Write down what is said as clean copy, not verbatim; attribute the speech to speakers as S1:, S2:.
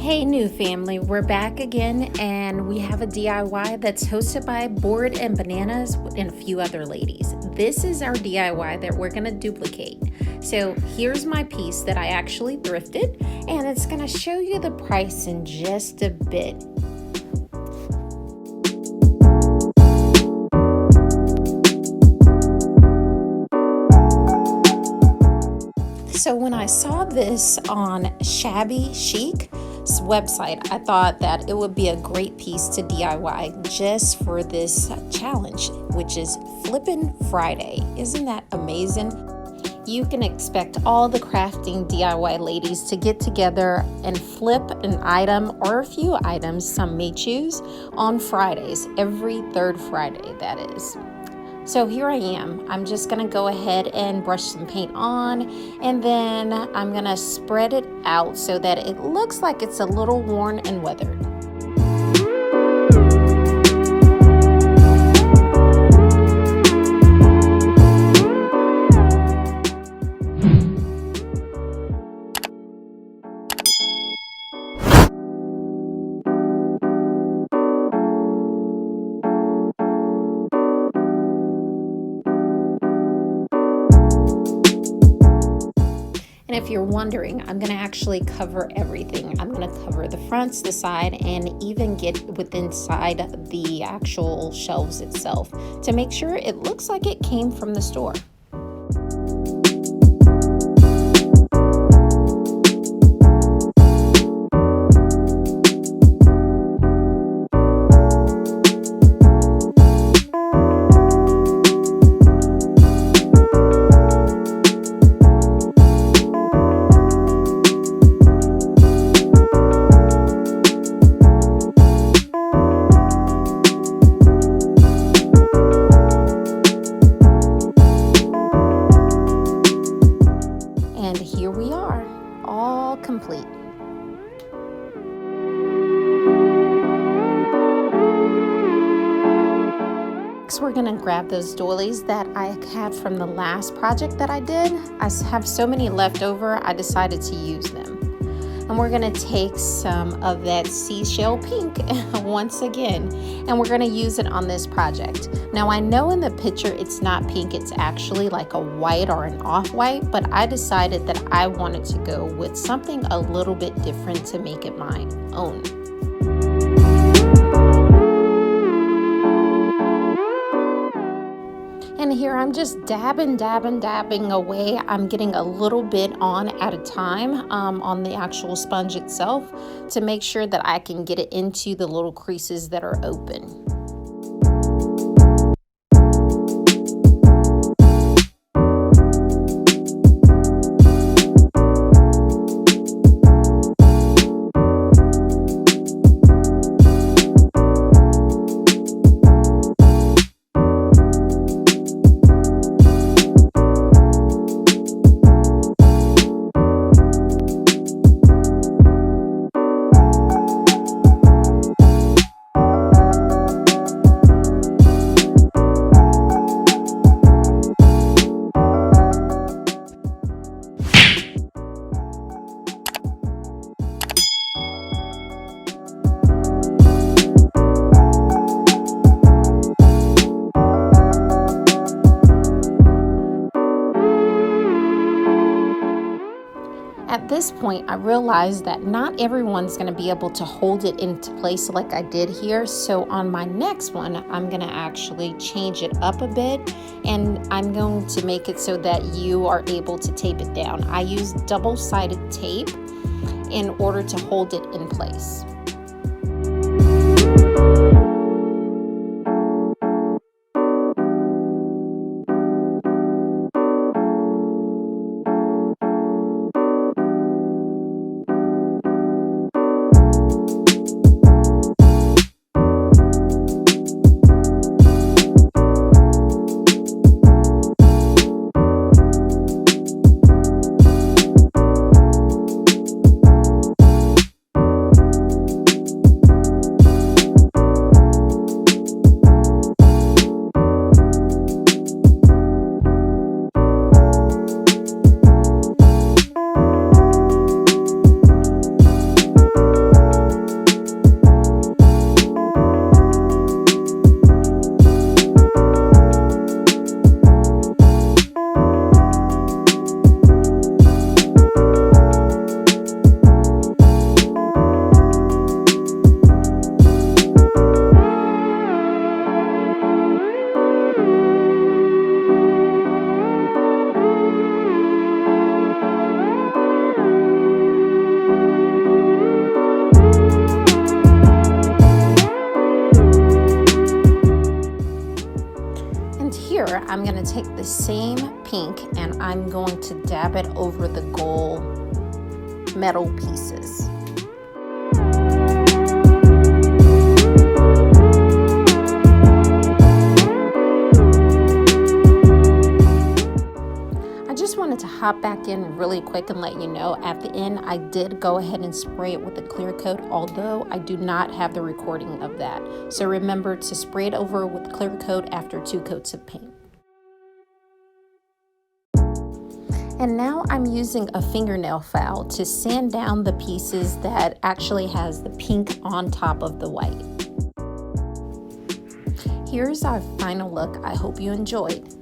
S1: Hey new family, we're back again and we have a DIY that's hosted by Board and Bananas and a few other ladies. This is our DIY that we're going to duplicate. So here's my piece that I actually thrifted and it's going to show you the price in just a bit. So when I saw this on Shabby Chic website, I thought that it would be a great piece to DIY just for this challenge, which is Flippin' Friday. Isn't that amazing? You can expect all the crafting DIY ladies to get together and flip an item or a few items, some may choose, on Fridays, every third Friday that is. So here I am. I'm just gonna go ahead and brush some paint on, and then I'm gonna spread it out so that it looks like it's a little worn and weathered. And if you're wondering, I'm going to actually cover everything. I'm going to cover the fronts, the side, and even get within inside the actual shelves itself to make sure it looks like it came from the store. And here we are, all complete. Next, we're gonna grab those doilies that I had from the last project that I did. I have so many left over, I decided to use them. And we're gonna take some of that seashell pink once again, and we're gonna use it on this project. Now I know in the picture it's not pink, it's actually like a white or an off-white, but I decided that I wanted to go with something a little bit different to make it my own. And here I'm just dabbing away. I'm getting a little bit on at a time on the actual sponge itself to make sure that I can get it into the little creases that are open. At this point, I realized that not everyone's going to be able to hold it into place like I did here. So on my next one, I'm going to actually change it up a bit, and I'm going to make it so that you are able to tape it down. I use double-sided tape in order to hold it in place. I'm going to take the same pink and I'm going to dab it over the gold metal pieces. I just wanted to hop back in really quick and let you know at the end I did go ahead and spray it with a clear coat, although I do not have the recording of that. So remember to spray it over with clear coat after 2 coats of paint. And now I'm using a fingernail file to sand down the pieces that actually has the pink on top of the white. Here's our final look. I hope you enjoyed.